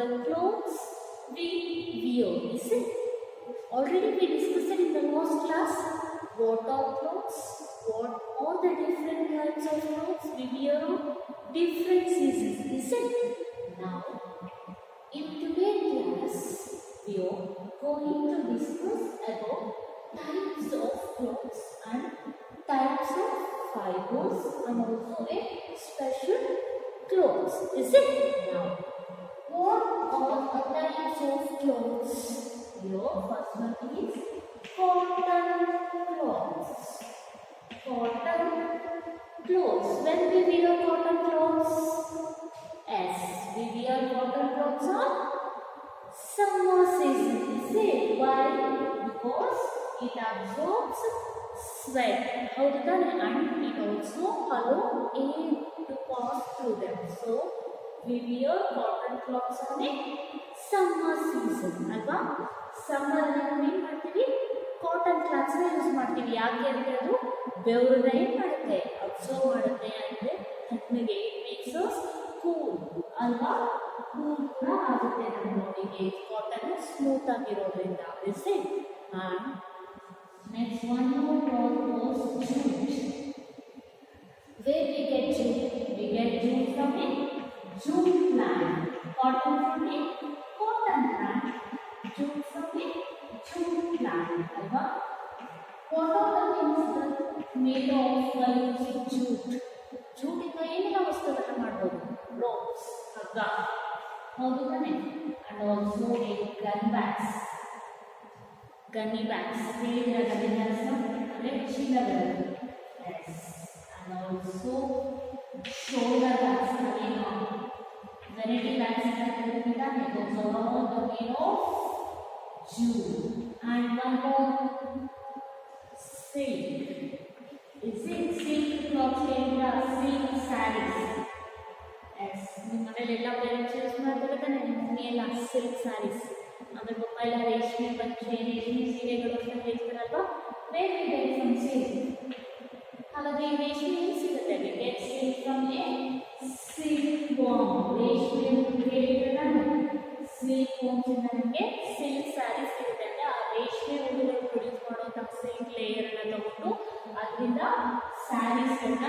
the clothes we wear, is it? Already we discussed in the last class what are clothes, what are the different types of clothes we wear on different seasons, is it? Now, in today's class, we are going to discuss about types of clothes and types of fibers and also a special clothes, is it? Now, what are the types of clothes? Your first one is cotton clothes. Cotton clothes. When we wear cotton clothes? Yes, we wear cotton clothes on summer season. Is it? Why? Because it absorbs sweat. How do that? And it also allows air to pass through them. So we wear cotton cloths on a summer season. Alva? Summer we ಮಾಡ್ತೀವಿ cotton clothes use ಮಾಡ್ತೀವಿ. ಯಾಕೆ ಅಂದರೆ ಅದು ಬೆವರನ್ನ ಏನು ಮಾಡುತ್ತೆ, observe ಮಾಡುತ್ತೆ. ಅಂದರೆ ತಣ್ಣಗೆ ಮೇಕ್ಸ್ ಅಸ್ ಕೂಲ್ ಅಲ್ವಾ, ಕೂಲ್ ಕೂಡ ಆಗುತ್ತೆ ನಮ್ಮ ಬಾಡಿಗೆ. ಕಾಟನ್ ಸ್ಮೂತ್ ಆಗಿರೋದ್ರಿಂದ. Is it? And next one more cloth was jute. Where we get jute? We get jute from a jute plant. Cotton from a cotton plant. Jute from a jute plant. Alva? What are the things that made of by using jute? Jute ಇಂದ ಏನೆಲ್ಲ ವಸ್ತುಗಳನ್ನ ಮಾಡಬಹುದು? Ropes, ಹಗ್ಗ, ಹೌದು ತಾನೆ? And also a gun bags. Gunny bags. ಹೇಳಿದ್ರೆ gunny bags ಅಂದ್ರೆ ಚೀಲಗಳು. Yes. And also shoulder bags again. Vanity bags and those are all the made of jute. And one more silk. Is it silk cloth? Silk sarees. Yes. ನಿಮ್ಮನೆಲ್ಲ parents use ಮಾಡ್ತಾರೆ ತಾನೆ, mummy ಎಲ್ಲ silk saris. ಅಂದರೆ ಪಪ್ಪ ಎಲ್ಲ ರೇಷ್ಮೆ ಪಂಚೆ, ರೇಷ್ಮೆ ಸೀರೆಗಳು ಅಂತ ಹೇಳ್ತಾರಲ್ವಾ, ಬೇರೆ ಬೇರೆ ಫ್ರಮ್ ಸಿಲ್ಕ್. ಹಾಗಾದ್ರೆ ಈ ರೇಷ್ಮೆ ಏನು ಸಿಗುತ್ತೆ? We get silk from A silk warm. ರೇಷ್ಮೆ ಅಂತ ಹೇಳಿದ್ರೆ ನಾನು ಸಿಲ್ಕ್ ವಾಮ್ಸ್ ಇಂದ ನಮಗೆ ಸಿಲ್ಕ್ ಸ್ಯಾರಿ ಸಿಗುತ್ತೆ. ಅಂದರೆ ಆ ರೇಷ್ಮೆ ಹುಳುಗಳು ಪ್ರೊಡ್ಯೂಸ್ ಮಾಡುವಂಥ ಸಿಲ್ಕ್ ಲೇಯರ್ನ ತಗೊಂಡು ಅದರಿಂದ ಸ್ಯಾರೀಸ್ಗಳನ್ನ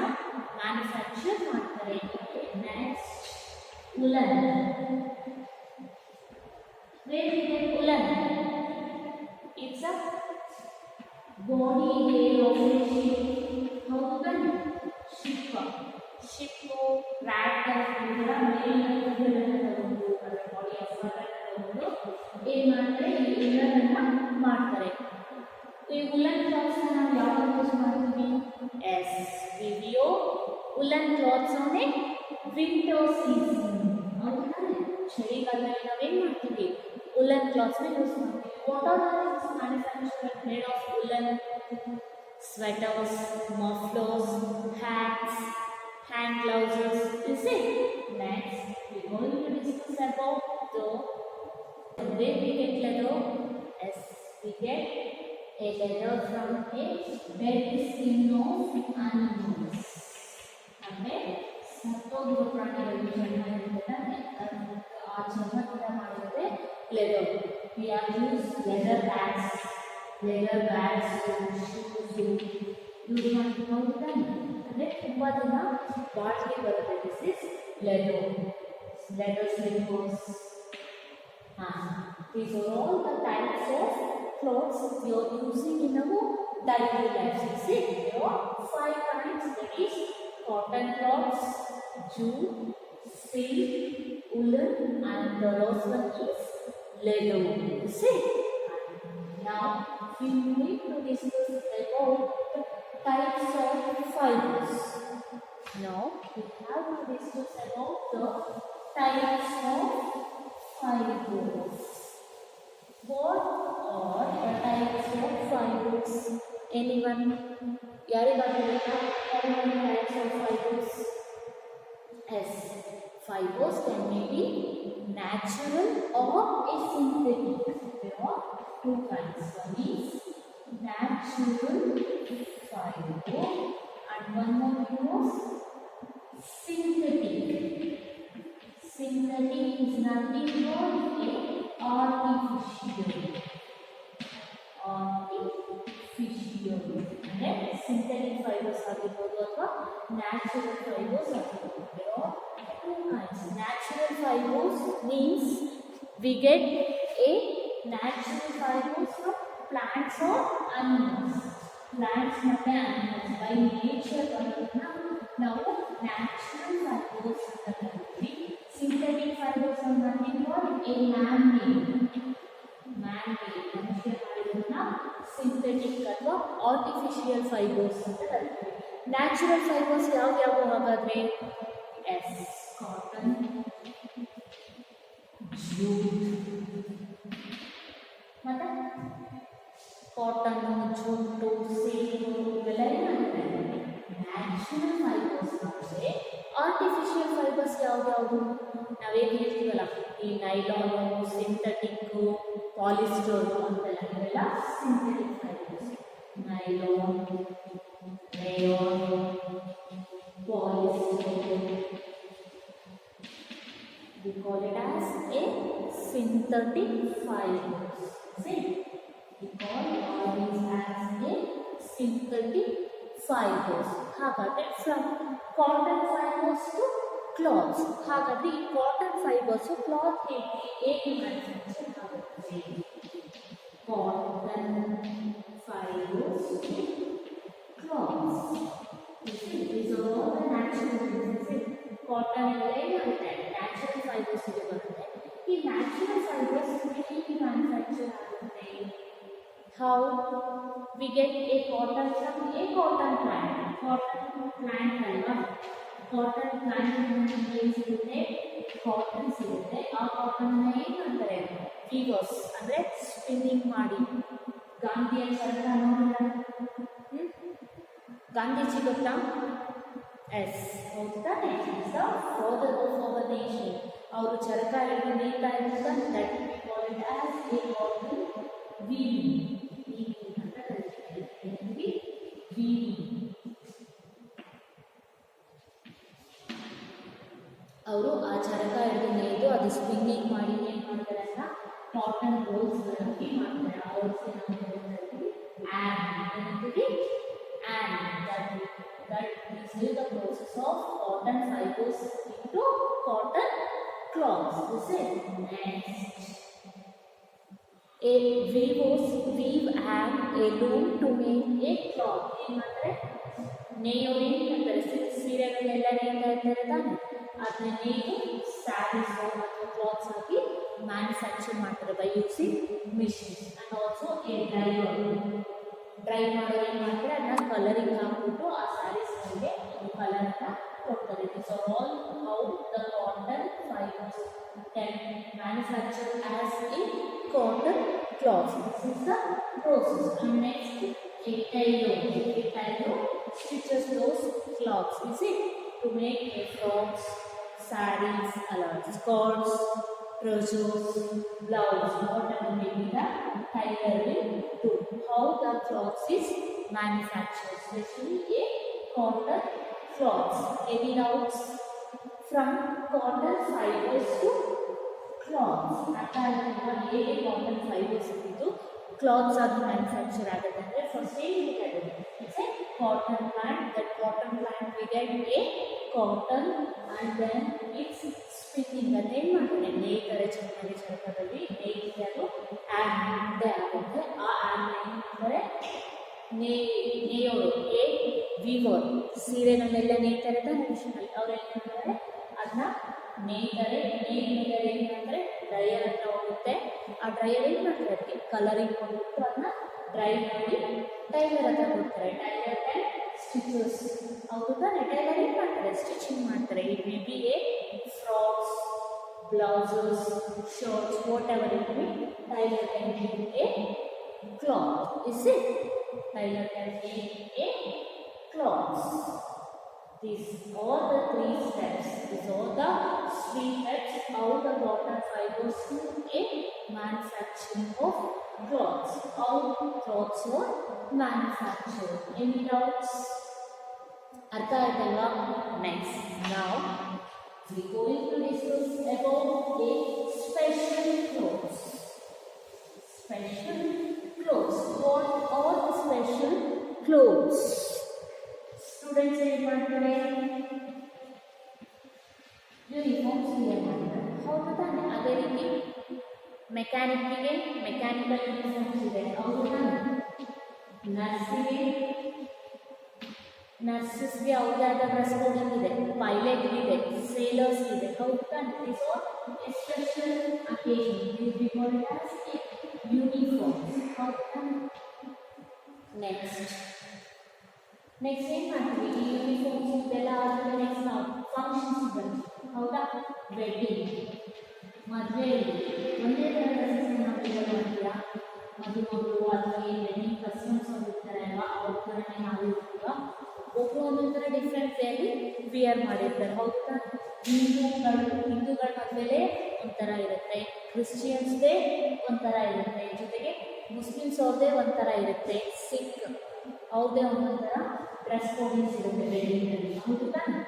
ಮ್ಯಾನುಫ್ಯಾಕ್ಚರ್ ಮಾಡ್ತಾರೆ. Next woollen. Where we get ulan? It's a body hair of a sheep. How to get sheep? Sheep rat of the male ತಗೊಂಡು ಅದರ ಬಾಡಿ ಆಫ್ ತಗೊಂಡು ಏನು ಮಾಡ್ತಾರೆ, ಈ ಉಲನ್ನ ಮಾಡ್ತಾರೆ. ಈ ಉಲನ್ ಕ್ಲಾತ್ಸ್ ನಾವು ಯಾವಾಗ ಯೂಸ್ ಮಾಡ್ತೀವಿ? Yes, we wear woollen clothes on a winter season. ಹೌದು ತಾನೆ? ಚಳಿಗಾಲದಲ್ಲಿ ನಾವೇನು ಮಾಡ್ತೀವಿ? Woolen cloths we use. What are the things manufactured made of woolen? Sweaters, mufflers, hats, hand gloves. Is it? Next, we are going to discuss about the way we get leather. Yes, we get a leather from a dead skin of animals. Okay, ಸತ್ತೋಗಿರೋ ಪ್ರಾಣಿಗಳು ಆ ಚರ್ಮದಿಂದ ಮಾಡಿದರೆ leather. We have used leather bags, shoes, use ಮಾಡ್ತಿರೋದು ಅಂದರೆ ತುಂಬ ದಿನ ಬಾಳಿಕೆ ಬರುತ್ತೆ. This is leather slippers. These are all the types of clothes we are using in our daily lives. See, there are 5 kinds. That is cotton cloths, jute, silk, woolen, and the last one is leather. See, now we need to discuss about the types of fibers. Now we have to discuss about the types of fibers. What are the types of fibers? Anyone? ಯಾರಿಗಾದರೂ types of fibers? Yes, fibers can be natural or a synthetic. There are 2 kinds. One is natural fiber and one more is synthetic. Synthetic is nothing but artificial. Artificial ಅಂದರೆ synthetic fibers ಆಗಿರ್ಬೋದು ಅಥವಾ natural fibers ಆಗಿರ್ಬೋದು. There are two kinds. Natural fibers means we get a natural fibers from plants or animals. Plants ಮತ್ತೆ animals by nature ಬರೋದನ್ನ ನಾವು natural fibers ಅಂತ ಕರಿತೀವಿ. Synthetic fibers are nothing but a man-made ಮನುಷ್ಯ ಮಾಡಿರೋದನ್ನ synthetic ಅಥವಾ artificial fibres ಅಂತ ಕರಿತೀವಿ. Natural fibres ಯಾವ್ಯಾವ ಹಾಗಾದ್ರೆ ಎಸ್ ಕಾಟನ್, ಜೂಟ್, ಮತ್ತೆ ಕಾಟನ್, ಜೂಟು, ಸೇಬು ಇವೆಲ್ಲ ಏನಾಗುತ್ತೆ ನ್ಯಾಚುರಲ್ ಫೈಬರ್ಸ್. ಅಂದರೆ ಆರ್ಟಿಫಿಷಿಯಲ್ ಫೈಬರ್ಸ್ ಯಾವ್ಯಾವುದು ನಾವೇನು ಹೇಳ್ತೀವಲ್ಲ ಈ ನೈಲಾನು, ಸಿಂಥೆಟಿಕ್ಕು, ಪಾಲಿಸ್ಟರ್ ಅಂತೆಲ್ಲ ಇವೆಲ್ಲ synthetic fibres. Nylon, rayon, polyester, we call it as a synthetic fibers. See, we call all these as a synthetic fibers. ಹಾಗಾದ್ರೆ from cotton fibres to clothes. ಹಾಗಾದ್ರೆ ಈ cotton fibres cloth ಹೇಗೆ manufacture ಆಗುತ್ತೆ? Cotton fibres clothes. These are all the natural things. Cotton ಎಲ್ಲ ಏನಾಗುತ್ತೆ natural fibres ಇದೆ ಬರುತ್ತೆ. ಈ ನ್ಯಾಚುರಲ್ ಫೈಬರ್ಸ್ ಹೇಗೆ ಮ್ಯಾನುಫ್ಯಾಕ್ಚರ್ ಆಗುತ್ತೆ? How we get a cotton from a cotton plant. Cotton plant ಅಲ್ವಾ, ಕಾಟನ್ ಪ್ಲಾಂಟ್ ಏನು ಸಿಗುತ್ತೆ ಕಾಟನ್ ಸಿಗುತ್ತೆ. ಆ ಕಾಟನ್ನ ಏನು ಅಂತಾರೆ ವೀವರ್ಸ್ ಅಂದರೆ ಸ್ಪಿನ್ನಿಂಗ್ ಮಾಡಿ. ಗಾಂಧಿಯ ಚರಕ ನೋಡಿಲ್ಲ, ಗಾಂಧೀಜಿ ಗೊತ್ತಾ? ಎಸ್ ಹೌದಾ? Father of our nation. ಅವರು ಚರಕ ಹಿಡಿದು ನೇಯ್ತಾ ಇರ್ತಾರೆ. That we call it as A cotton weaving ಅಂತ ಕರೀತೀವಿ. ವೀವಿಂಗ್ ಅವರು ಆ ಚರಕ ಹಿಡಿದು ನೇಯ್ದು ಅದು ಸ್ಪಿನ್ನಿಂಗ್ ಮಾಡಿ ಏನು ಮಾಡ್ತಾರೆ ಅಂತ ಕಾಟನ್ ರೋಲ್ಸ್ಗಳನ್ನು ಮಾಡ್ತಾರೆ. ಆ ರೋಲ್ಸ್ಗೆ ನಾವು ಹೇಳ್ತೀವಿ that is the process of cotton fibers into cotton cloths. This is next. A weavers weave and a loom to make a cloth. ಏನು ಮಾಡ್ತಾರೆ ನೇಯೋರು ಏನು ಮಾಡ್ತಾರೆ ಸೀರೆಗಳೆಲ್ಲ ನೇಯ್ತಾ ಇರ್ತಾರೆ ತಾನೆ, ಅದನ್ನ ನೇಯ್ದು ಸ್ಯಾರೀಸ್ ಅಥವಾ ಕ್ಲಾತ್ಸ್ ಆಗಿ ಮ್ಯಾನುಫ್ಯಾಕ್ಚರ್ ಮಾಡ್ತಾರೆ by using machines. And also A dry ಮಾಡೋರು ಏನು ಮಾಡ್ತಾರೆ ಅದನ್ನ ಕಲರಿಂಗ್ ಹಾಕ್ಬಿಟ್ಟು ಆ ಸ್ಯಾರೀಸ್ಗಳಿಗೆ ಕಲರ್ನ ಕೊಡ್ತಾರೆ. It's all how the cotton fibres can manufacture as A cotton clothes. This is the process. And next a tailor stitches those cloths, is it, to make a frocks, sarees, skirts, trousers, blouse, whatever may be the tailor will do. How the cloth is manufactured, especially a cotton cloths. Any doubts? From cotton fibers to cloths. ಹೇಗೆ cotton fibres ಇದ್ದು clothes ಆಗಿ manufacture ಆಗುತ್ತೆ ಅಂದರೆ first ಏನು ಬೇಕಾಗುತ್ತೆ it's a cotton plant. That cotton plant we get a cotton and then it's spinning ಅಂತ ಏನು ಮಾಡ್ತಾರೆ ನೇಯ್ತಾರೆ. ಚೆನ್ನಾಗಿ ಚರಕದಲ್ಲಿ ನೇಯ್ತಾರೆ, ಅದು ಆ್ಯಂಡ್ ಮುದ್ದೆ ಆಗುತ್ತೆ. ಆ ಆ್ಯಂಡ್ ಏನು ಮಾಡ್ತಾರೆ ನೇಯೋರು ಎ ವೀವರ್ ಸೀರೆಗಳನ್ನೆಲ್ಲ ನೇಯ್ತಾರೆ ತಾನೆ ಮಿಷನಲ್ಲಿ. ಅವ್ರು ಏನು ಮಾಡ್ತಾರೆ ಅದನ್ನ ನೇಯ್ತಾರೆ. ನೇಯ್ತಾರೆ ಏನು ಮಾಡ್ತಾರೆ ಡ್ರೈಯರ್ ಹತ್ರ ಹೋಗುತ್ತೆ. ಆ ಡ್ರೈಯರ್ ಏನು ಮಾಡ್ತಾರೆ ಅದಕ್ಕೆ ಕಲರಿಂಗ್ ಕೊಟ್ಬಿಟ್ಟು ಅದನ್ನ ಡ್ರೈ ಮಾಡಿ ಟೈಲರ್ ಹತ್ರ ಕೊಡ್ತಾರೆ. Tailor can stitches. ಅವರು ತಾನೆ ಟೈಲರ್ ಏನು ಮಾಡ್ತಾರೆ ಸ್ಟಿಚಿಂಗ್ ಮಾಡ್ತಾರೆ. It will be a frocks, blouses, shirts, whatever it be. Tailor can make a cloth. Is it? Tailor can make a clothes. These are the three steps. These are the three steps how the cotton fibers to a manufacturing of cloths. How cloths were manufactured. Any doubts? Artha aitalla? Next. Now we are going to discuss about a special clothes. special clothes. What are the special clothes? Students ಏನು ಮಾಡ್ತಾರೆ? Uniforms wear ಮಾಡ್ತಾರೆ. ಹೌದು ತಾನೆ? ಅದೇ ರೀತಿ ಮೆಕ್ಯಾನಿಕ್ಗೆ mechanical uniforms ಇದೆ. ಹೌದು ತಾನೆ? ನರ್ಸಸ್ಗೆ ಅವ್ರದೇ ಆದ ಡ್ರೆಸ್ ಕೋಡಿಂಗ್ ಇದೆ. ಪೈಲಟ್ಗಿದೆ, ಸೇಲರ್ಸ್ ಇದೆ. ಹೌದು ತಾನೆ? This are special occasion. This we call it as uniforms. ಹೌದು ತಾನೆ? ನೆಕ್ಸ್ಟ್ ಏನು ಮಾಡ್ತೀವಿ? ಈ ಯೂನಿಫಾರ್ಮ್ಸ್ ಇದೆಲ್ಲ ಆದಮೇಲೆ ನೆಕ್ಸ್ಟ್ ನಾವು ಫಂಕ್ಷನ್ಸ್ ಬಂದು ಹೌದಾ? ವೆಡ್ಡಿಂಗ್, ಮದುವೆಯಲ್ಲಿ ಒಂದೇ ಥರ ಡ್ರೆಸ್ಸಸ್ ಮಾಡ್ತೀರಾ? ಮದುಮಗಳು ಅಥವಾ ಏನು ವೆಡ್ಡಿಂಗ್ ಕಸ್ಟಮ್ಸ್ ಅವ್ರು ಇರ್ತಾರೆ ಅಲ್ವಾ, ಅವ್ರ ಥರನೇ ನಾವು ಇರ್ತೀವ. ಒಬ್ಬರು ಒಂದೊಂದು ಥರ ಡಿಫ್ರೆಂಟ್ ವೇಯಲ್ಲಿ ವಿಯರ್ ಮಾಡಿರ್ತಾರೆ. ಹೌದಾ? ಹಿಂದೂಗಳ ಮದುವೆಲೇ ಒಂಥರ ಇರುತ್ತೆ, ಕ್ರಿಶ್ಚಿಯನ್ಸ್ದೇ ಒಂಥರ ಇರುತ್ತೆ, ಜೊತೆಗೆ ಮುಸ್ಲಿಮ್ಸ್ ಅವ್ರದ್ದೇ ಒಂಥರ ಇರುತ್ತೆ, ಸಿಖ್ ಅವ್ರದ್ದೇ ಒಂದೊಂಥರ ಡ್ರೆಸ್ ಕೋಡಿಂಗ್ಸ್ ಇರುತ್ತೆ ವೆಡ್ಡಿಂಗಲ್ಲಿ. ಹೌದು ತಾನೆ?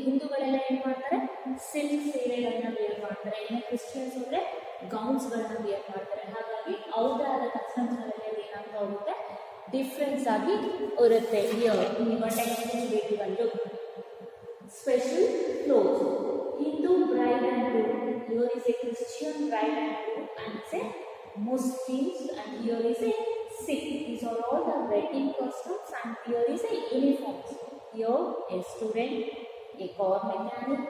ಹಿಂದೂಗಳೆಲ್ಲ ಏನು ಮಾಡ್ತಾರೆ? ಸಿಲ್ಕ್ ಸೀರೆಗಳನ್ನ ವೇರ್ ಮಾಡ್ತಾರೆ. ಇನ್ನು ಕ್ರಿಶ್ಚಿಯನ್ಸ್ ಅಂದರೆ ಗೌನ್ಸ್ಗಳನ್ನ ವೇರ್ ಮಾಡ್ತಾರೆ. ಹಾಗಾಗಿ ಅವ್ರದ್ದೇ ಆದ ಕಸ್ಟಮ್ಸ್ಗಳೆಲ್ಲ ಏನಾಗ್ತಾ ಹೋಗುತ್ತೆ, ಡಿಫ್ರೆನ್ಸ್ ಆಗಿ ಇರುತ್ತೆ. ಇವಾಗ ಟೆಕ್ಸ್ಟ್ ಬಂದು special clothes. Hindu bride and groom, here is A Christian bride and groom and it's a Muslims, and here is a Sikh. These are all the wedding costumes, and here is a uniforms. Here a student, a car mechanic,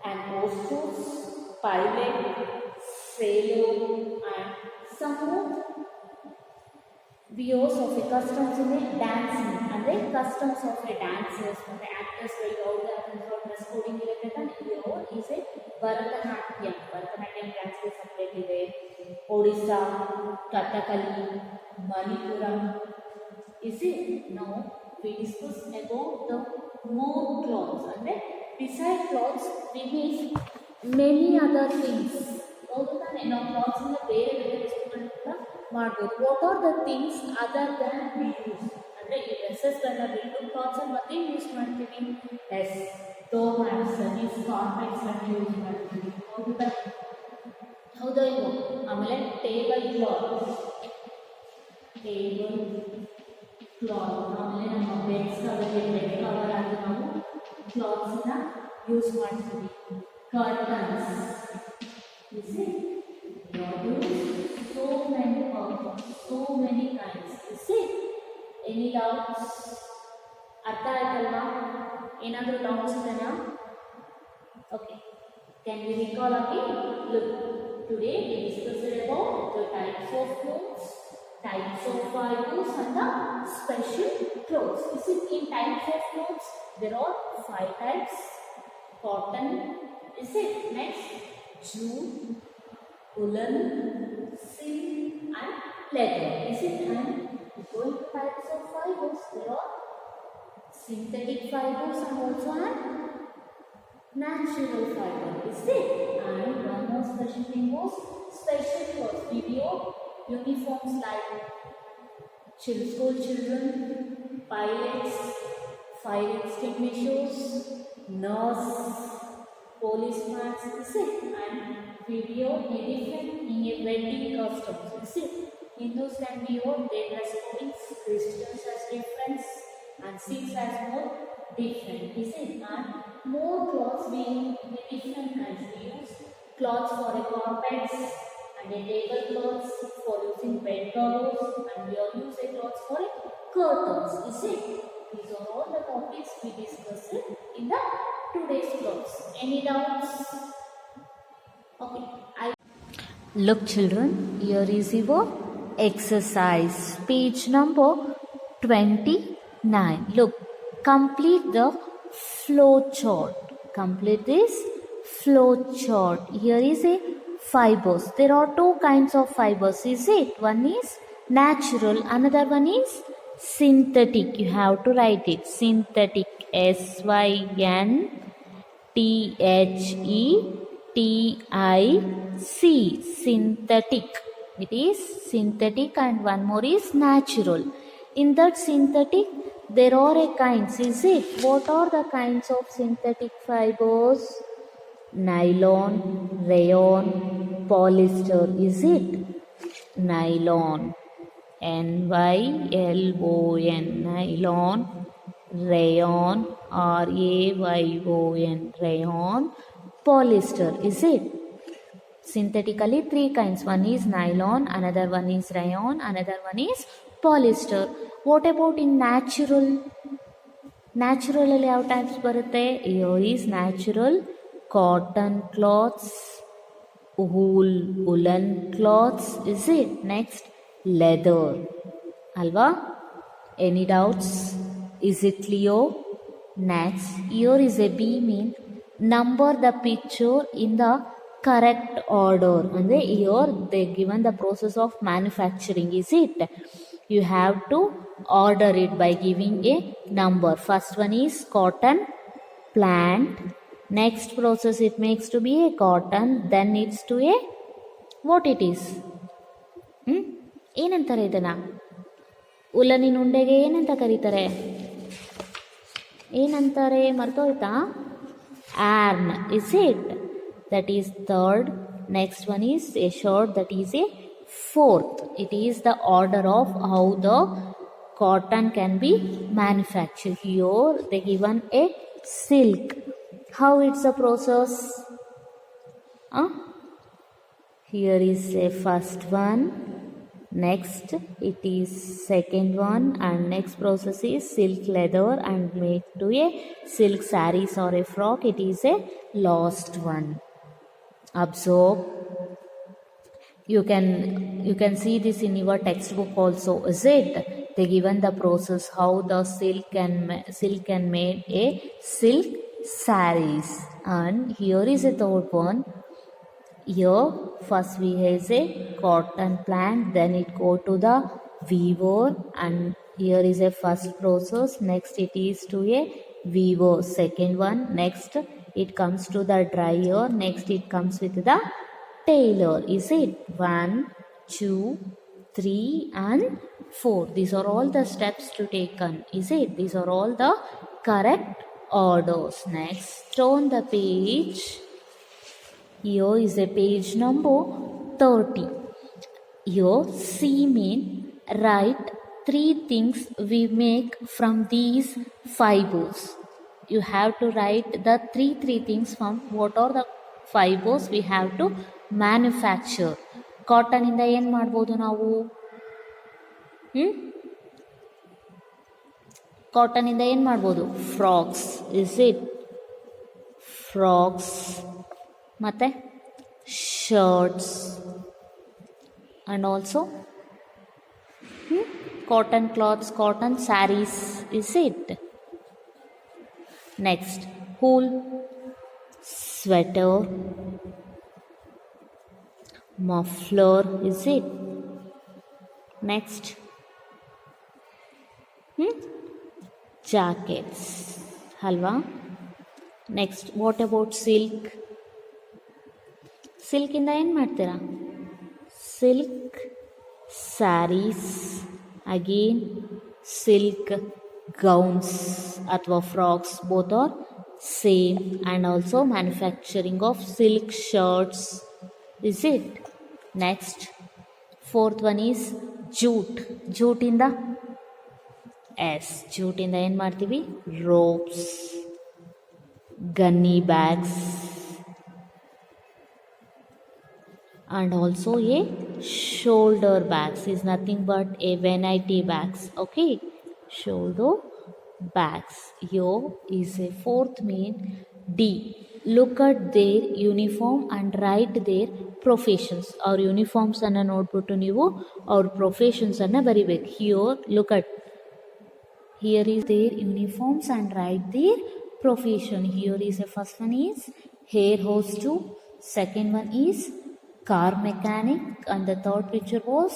and hostess, pilot, sailor, and some more viewers of a customs in a dancing, and the customs of a dancers and the actors will all the dress coding related. And here is a Bharatanatyam. Bharatanatyam dance is separate. Odisha, Kathakali, Manipuram. Is it? Now we discuss about the more clothes, and then beside clothes we need many other things. ಹೌದು ತಾನೆ? ನಾವು ಕ್ಲಾತ್ಸಿಂದ ಬೇರೆ ಬೇರೆ ವಸ್ತುಗಳನ್ನ ಕೂಡ ಮಾಡ್ಬೋದು. What are the things other than we use? ಅಂದರೆ ಈ ಡ್ರೆಸ್ಸಸ್ಗಳನ್ನ ಬಿಟ್ಟು ಕ್ಲಾತ್ಸಲ್ಲಿ ಮತ್ತೆ ಯೂಸ್ ಮಾಡ್ತೀವಿ. ಎಸ್, ಡೋರ್ ಮ್ಯಾಟ್ಸ್, ಈ ಕಾರ್ಪೆಟ್ಸ್ಗಳನ್ನ ಯೂಸ್ ಮಾಡ್ತೀವಿ. ಹೌದು ತಾನೆ? ಹೌದಾ ಇಲ್ವೋ? ಆಮೇಲೆ ಟೇಬಲ್ ಕ್ಲಾತ್, ಆಮೇಲೆ ನಮ್ಮ ಬೆಡ್ಸ್ ಕವರ್ಗೆ ಬೆಡ್ ಕವರ್ ಆಗಿ ನಾವು ಕ್ಲಾತ್ಸ್ನ ಯೂಸ್ ಮಾಡ್ತೀವಿ. Curtains, so many purposes, so many kinds. Is it? Any doubts? ಅರ್ಥ ಆಯ್ತಲ್ವಾ? ಏನಾದರೂ ಡೌಟ್ಸ್ ಇದೆಯಾ? Okay, can we recall again? Look, today we discussed about the types of clothes, types of fibers, and the special clothes. Is it? In types of clothes there are 5 types. Cotton, is it? Next, jute, woolen, silk, and leather. Is it? And going to types of fibers, there are synthetic fibers and also natural fiber. Is it? And one more special thing was special clothes. We wear uniforms like school children, pilots, fire extinguishers, nurse, policemen. Is it? And we wear a different in a wedding costumes. Is it? Hindus can wear their dress codes, Christians has difference, and Sikhs has more different. Is it? And more clothes being the different kinds. We use cloths for a carpets and a tablecloths for using bed covers, and we all use a cloths for a curtains. Is it? These are all the topics we discussed in the today's clothes. Any doubts? Okay. Look children, here is your exercise, page number 29. Look, complete the flow chart. Complete this flow chart. Here is a fibers. There are 2 kinds of fibers. Is it? One is natural, another one is synthetic. You have to write it. Synthetic. SYNTHETIC. Synthetic. It is synthetic, and one more is natural. In that synthetic, there are a kinds. Is it? What are the kinds of synthetic fibers? Nylon, rayon, polyester. Is it? nylon, Nylon, nylon, rayon, Rayon, rayon, polyester, is it? Synthetically three kinds, one is nylon, another one is rayon, another one is polyester. What about in natural? Natural ಅಲ್ಲಿ ಯಾವ types ಬರುತ್ತೆ? Here is natural cotton cloths, woolen cloths, is it? Next leather, alva? Any doubts? Is it clear? Next, here is a B mean number the picture in the correct order. And here they given the process of manufacturing, is it? You have to order it by giving a number. First one is cotton plant. Next process it makes to be a cotton, then it's to a what it is? ಏನಂತಾರೆ ಇದನ್ನ? ಉಲ್ಲನಿನ ಉಂಡೆಗೆ ಏನಂತ ಕರೀತಾರೆ? ಏನಂತಾರೆ ಮರ್ತೋಯ್ತಾ? Yarn, is it? That is third. Next one is a shirt, that is a fourth. It is the order of how the cotton can be manufactured. Here they given a silk. How it's a process? Here is a first one. Next it is second one, and next process is silk leather and made to a silk sarees or a frock. It is a last one. Observe. You can see this in your textbook also, is it? They given the process how the silk can make a silk sarees. And here is a third one. Here first we have a cotton plant, then it go to the weaver, and here is a first process. Next it is to a weaver, second one. Next it comes to the dryer. Next it comes with the tailor, is it? 1, 2, 3 and 4. These are all the steps to taken, is it? These are all the correct orders. Next, turn the page. Here is a page number 30. Here C mean write 3 things we make from these fibers. You have to write the three things from what are the fibers we have to manufacture. Cotton ಇಂದ ಏನು ಮಾಡ್ಬೋದು ನಾವು? Cotton ಇಂದ ಏನು ಮಾಡ್ಬೋದು? Frocks, is it? Frocks ಮತ್ತೆ shirts and also cotton cloths, cotton sarees, is it? Next, wool, sweater, muffler, is it? Next, jackets, halwa. Next, what about silk? Silk ಇಂದ ಏನು ಮಾಡ್ತೀರಾ? Silk sarees, again silk gowns ಅಥವಾ frocks, both are same. And also manufacturing of silk shirts, is it? Next, fourth one is jute. Jute ಇಂದ jute ಇಂದ ಏನು ಮಾಡ್ತೀವಿ? ropes, gunny bags, and also a shoulder bags is nothing but a vanity bags. Okay, shoulder bags. Here is a fourth mean D. Look at their uniform and write their professions. Our uniforms anna nodbuttu neevu our professions anna baribeku. Here look at, here is their uniforms and write their profession. Here is a first one is hair host, second one is car mechanic, and the third picture was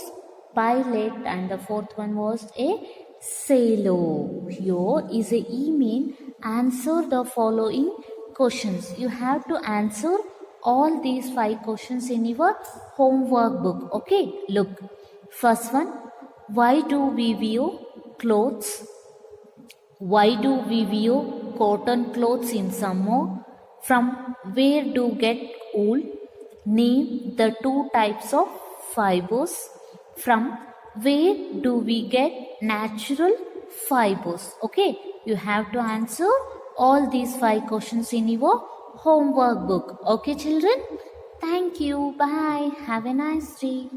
pilot, and the fourth one was a sailor. Here is a E mean answer the following questions. You have to answer all these 5 questions in your homework book. Okay, look. First one, why do we wear clothes? Why do we wear cotton clothes in summer? From where do get wool? Name the 2 types of fibers. From where do we get natural fibers? Okay, you have to answer all these 5 questions in your homework book. Okay, children? Thank you. Bye. Have a nice day.